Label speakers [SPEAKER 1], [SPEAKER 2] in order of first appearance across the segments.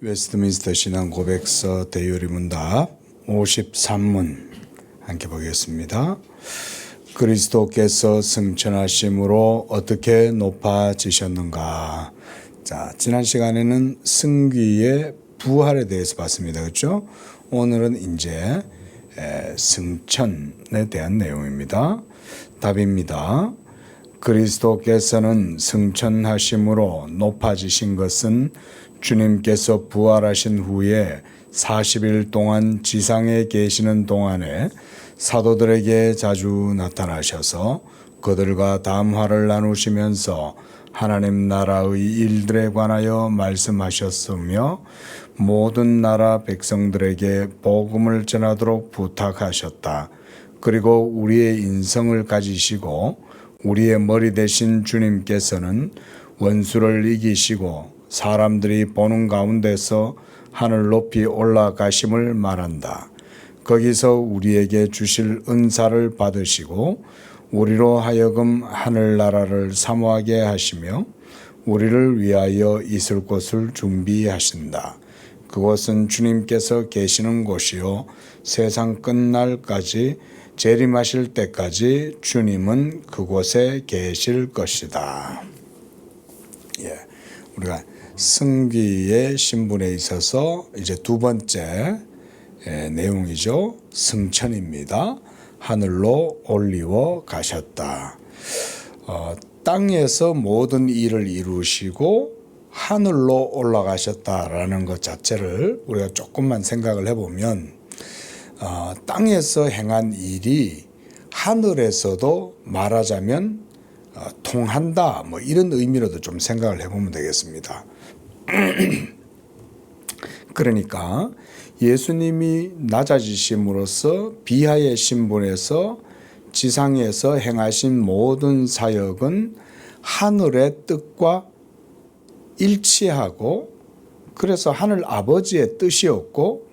[SPEAKER 1] 웨스트민스터 신앙 고백서 대요리문답 53문 함께 보겠습니다. 그리스도께서 승천하심으로 어떻게 높아지셨는가. 자, 지난 시간에는 승귀의 부활에 대해서 봤습니다. 그렇죠? 오늘은 이제 승천에 대한 내용입니다. 답입니다. 그리스도께서는 승천하심으로 높아지신 것은 주님께서 부활하신 후에 40일 동안 지상에 계시는 동안에 사도들에게 자주 나타나셔서 그들과 담화를 나누시면서 하나님 나라의 일들에 관하여 말씀하셨으며 모든 나라 백성들에게 복음을 전하도록 부탁하셨다. 그리고 우리의 인성을 가지시고 우리의 머리 되신 주님께서는 원수를 이기시고 사람들이 보는 가운데서 하늘 높이 올라가심을 말한다. 거기서 우리에게 주실 은사를 받으시고 우리로 하여금 하늘나라를 사모하게 하시며 우리를 위하여 있을 곳을 준비하신다. 그곳은 주님께서 계시는 곳이요 세상 끝날까지 재림하실 때까지 주님은 그곳에 계실 것이다. 우리가 승귀의 신분에 있어서 이제 두 번째 내용이죠. 승천입니다. 하늘로 올리워 가셨다. 땅에서 모든 일을 이루시고 하늘로 올라가셨다라는 것 자체를 우리가 조금만 생각을 해보면 땅에서 행한 일이 하늘에서도 말하자면 통한다, 뭐 이런 의미로도 좀 생각을 해보면 되겠습니다. 그러니까 예수님이 낮아지심으로써 비하의 신분에서 지상에서 행하신 모든 사역은 하늘의 뜻과 일치하고 그래서 하늘 아버지의 뜻이었고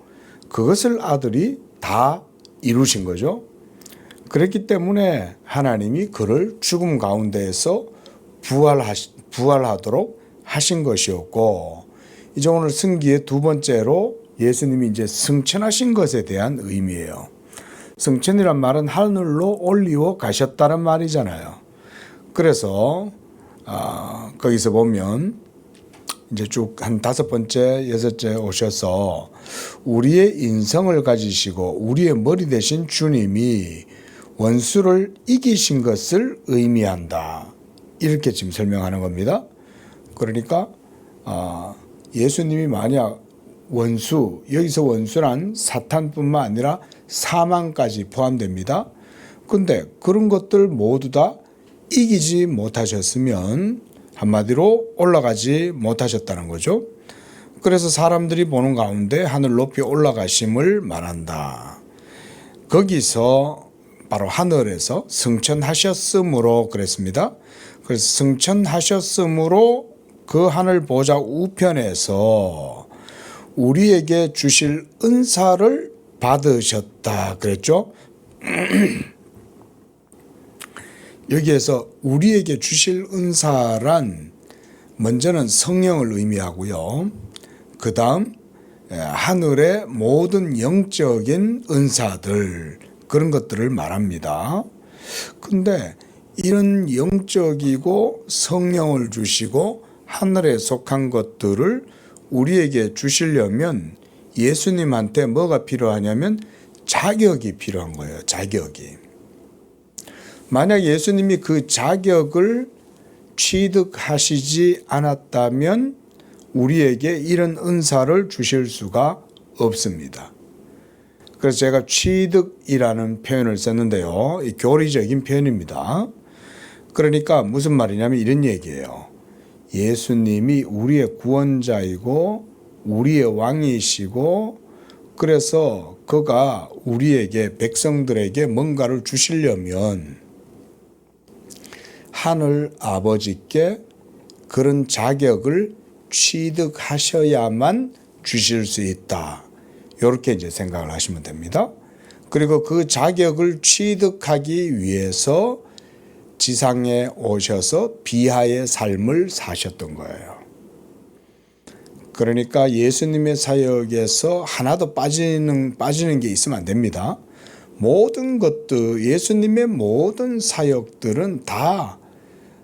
[SPEAKER 1] 그것을 아들이 다 이루신 거죠. 그렇기 때문에 하나님이 그를 죽음 가운데에서 부활하도록 하신 것이었고, 이제 오늘 승기의 두 번째로 예수님이 이제 승천하신 것에 대한 의미예요. 승천이란 말은 하늘로 올리워 가셨다는 말이잖아요. 그래서 거기서 보면 이제 쭉 한 5번째, 6째 오셔서 우리의 인성을 가지시고 우리의 머리 되신 주님이 원수를 이기신 것을 의미한다. 이렇게 지금 설명하는 겁니다. 그러니까 예수님이 만약 원수, 여기서 원수란 사탄뿐만 아니라 사망까지 포함됩니다. 근데 그런 것들 모두 다 이기지 못하셨으면 한마디로 올라가지 못하셨다는 거죠. 그래서 사람들이 보는 가운데 하늘 높이 올라가심을 말한다. 거기서 바로 하늘에서 승천하셨으므로 그랬습니다. 그래서 승천하셨으므로 그 하늘 보좌 우편에서 우리에게 주실 은사를 받으셨다 그랬죠. 여기에서 우리에게 주실 은사란 먼저는 성령을 의미하고요. 그 다음 하늘의 모든 영적인 은사들 그런 것들을 말합니다. 근데 이런 영적이고 성령을 주시고 하늘에 속한 것들을 우리에게 주시려면 예수님한테 뭐가 필요하냐면 자격이 필요한 거예요. 자격이. 만약 예수님이 그 자격을 취득하시지 않았다면 우리에게 이런 은사를 주실 수가 없습니다. 그래서 제가 취득이라는 표현을 썼는데요. 이 교리적인 표현입니다. 그러니까 무슨 말이냐면 이런 얘기예요. 예수님이 우리의 구원자이고 우리의 왕이시고 그래서 그가 우리에게 백성들에게 뭔가를 주시려면 하늘 아버지께 그런 자격을 취득하셔야만 주실 수 있다. 이렇게 이제 생각을 하시면 됩니다. 그리고 그 자격을 취득하기 위해서 지상에 오셔서 비하의 삶을 사셨던 거예요. 그러니까 예수님의 사역에서 하나도 빠지는 게 있으면 안 됩니다. 모든 것들, 예수님의 모든 사역들은 다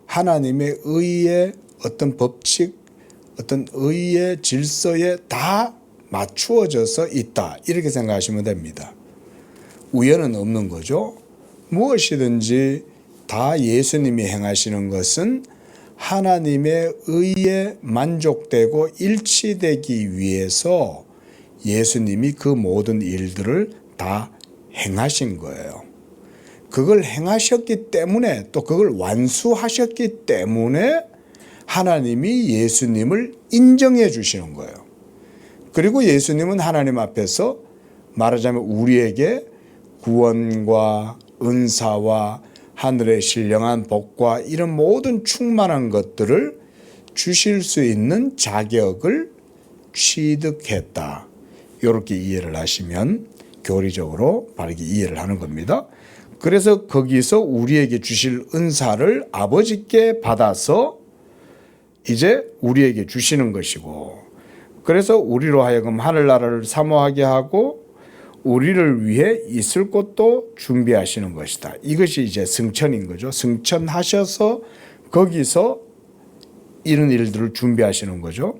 [SPEAKER 1] 하나님의 의의 어떤 법칙, 어떤 의의 질서에 다 맞추어져서 있다. 이렇게 생각하시면 됩니다. 우연은 없는 거죠. 무엇이든지 다 예수님이 행하시는 것은 하나님의 의에 만족되고 일치되기 위해서 예수님이 그 모든 일들을 다 행하신 거예요. 그걸 행하셨기 때문에 또 그걸 완수하셨기 때문에 하나님이 예수님을 인정해 주시는 거예요. 그리고 예수님은 하나님 앞에서 말하자면 우리에게 구원과 은사와 하늘의 신령한 복과 이런 모든 충만한 것들을 주실 수 있는 자격을 취득했다. 이렇게 이해를 하시면 교리적으로 바르게 이해를 하는 겁니다. 그래서 거기서 우리에게 주실 은사를 아버지께 받아서 이제 우리에게 주시는 것이고, 그래서 우리로 하여금 하늘나라를 사모하게 하고 우리를 위해 있을 곳도 준비하시는 것이다. 이것이 이제 승천인 거죠. 승천하셔서 거기서 이런 일들을 준비하시는 거죠.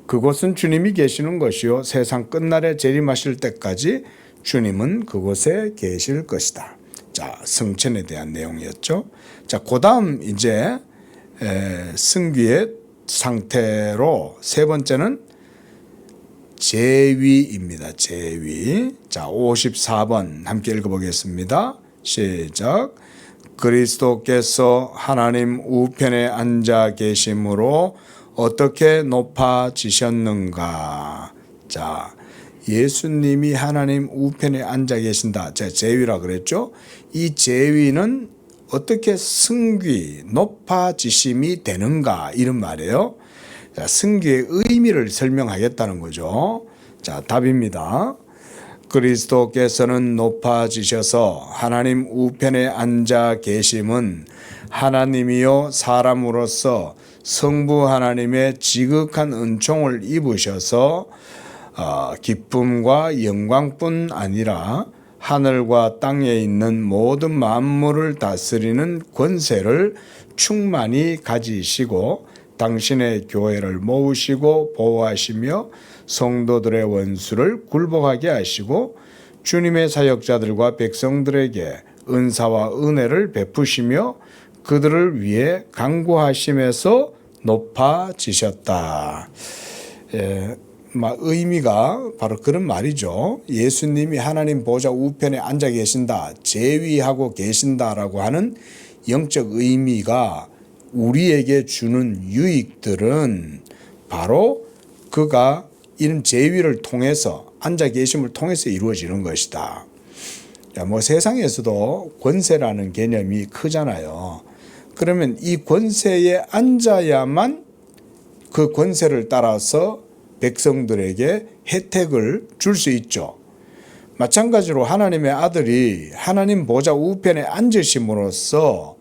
[SPEAKER 1] 그곳은 주님이 계시는 것이요 세상 끝날에 재림하실 때까지 주님은 그곳에 계실 것이다. 자, 승천에 대한 내용이었죠. 자, 그다음 이제 승귀의 상태로 세 번째는 제위입니다. 제위. 자, 54번 함께 읽어보겠습니다. 시작. 그리스도께서 하나님 우편에 앉아 계심으로 어떻게 높아지셨는가. 자, 예수님이 하나님 우편에 앉아 계신다. 제가 제위라 그랬죠. 이 제위는 어떻게 승귀, 높아지심이 되는가 이런 말이에요. 자, 승귀의 의미를 설명하겠다는 거죠. 자, 답입니다. 그리스도께서는 높아지셔서 하나님 우편에 앉아 계심은 하나님이요 사람으로서 성부 하나님의 지극한 은총을 입으셔서 기쁨과 영광뿐 아니라 하늘과 땅에 있는 모든 만물을 다스리는 권세를 충만히 가지시고 당신의 교회를 모으시고 보호하시며 성도들의 원수를 굴복하게 하시고 주님의 사역자들과 백성들에게 은사와 은혜를 베푸시며 그들을 위해 간구하심에서 높아지셨다. 의미가 바로 그런 말이죠. 예수님이 하나님 보좌 우편에 앉아 계신다, 제위하고 계신다라고 하는 영적 의미가 우리에게 주는 유익들은 바로 그가 이런 제위를 통해서 앉아 계심을 통해서 이루어지는 것이다. 세상에서도 권세라는 개념이 크잖아요. 그러면 이 권세에 앉아야만 그 권세를 따라서 백성들에게 혜택을 줄 수 있죠. 마찬가지로 하나님의 아들이 하나님 보좌 우편에 앉으심으로써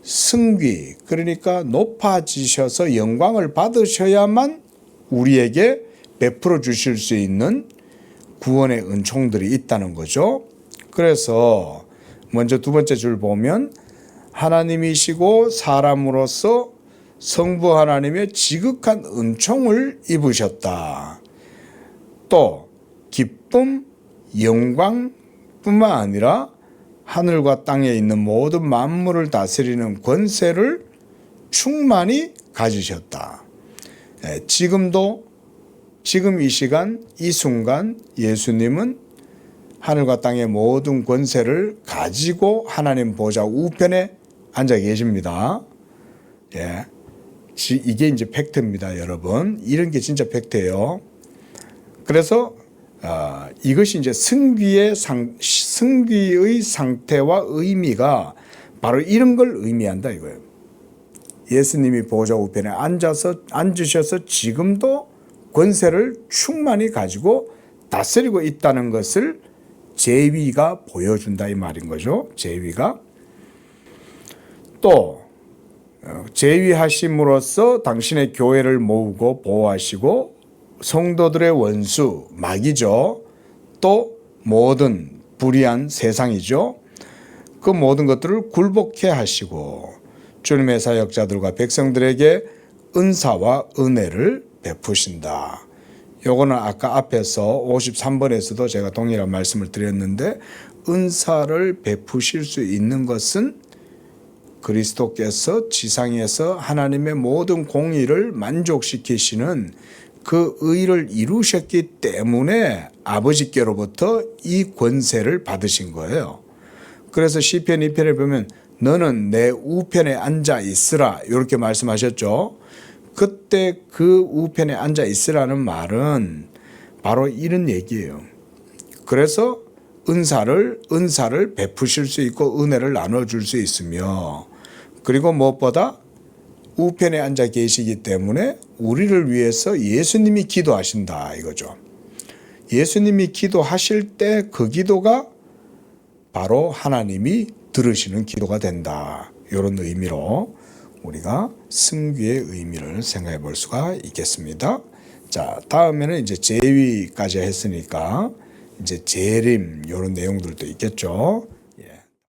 [SPEAKER 1] 승귀, 그러니까 높아지셔서 영광을 받으셔야만 우리에게 베풀어 주실 수 있는 구원의 은총들이 있다는 거죠. 그래서 먼저 두 번째 줄 보면 하나님이시고 사람으로서 성부 하나님의 지극한 은총을 입으셨다. 또 기쁨, 영광뿐만 아니라 하늘과 땅에 있는 모든 만물을 다스리는 권세를 충만히 가지셨다. 지금 이 시간, 이 순간 예수님은 하늘과 땅의 모든 권세를 가지고 하나님 보좌 우편에 앉아 계십니다. 이게 이제 팩트입니다, 여러분. 이런 게 진짜 팩트예요. 그래서 이것이 이제 승귀의 상태와 의미가 바로 이런 걸 의미한다 이거예요. 예수님이 보좌 우편에 앉으셔서 지금도 권세를 충만히 가지고 다스리고 있다는 것을 제위가 보여준다 이 말인 거죠. 제위가. 또 제위하심으로써 당신의 교회를 모으고 보호하시고 성도들의 원수 마귀죠. 또 모든 불의한 세상이죠. 그 모든 것들을 굴복해 하시고 주님의 사역자들과 백성들에게 은사와 은혜를 베푸신다. 요거는 아까 앞에서 53번에서도 제가 동일한 말씀을 드렸는데 은사를 베푸실 수 있는 것은 그리스도께서 지상에서 하나님의 모든 공의를 만족시키시는 그 의를 이루셨기 때문에 아버지께로부터 이 권세를 받으신 거예요. 그래서 시편 2편에 보면 너는 내 우편에 앉아 있으라 이렇게 말씀하셨죠. 그때 그 우편에 앉아 있으라는 말은 바로 이런 얘기예요. 그래서 은사를 베푸실 수 있고 은혜를 나눠줄 수 있으며 그리고 무엇보다 우편에 앉아 계시기 때문에 우리를 위해서 예수님이 기도하신다 이거죠. 예수님이 기도하실 때 그 기도가 바로 하나님이 들으시는 기도가 된다. 이런 의미로 우리가 승귀의 의미를 생각해 볼 수가 있겠습니다. 자, 다음에는 이제 제위까지 했으니까 이제 재림 이런 내용들도 있겠죠.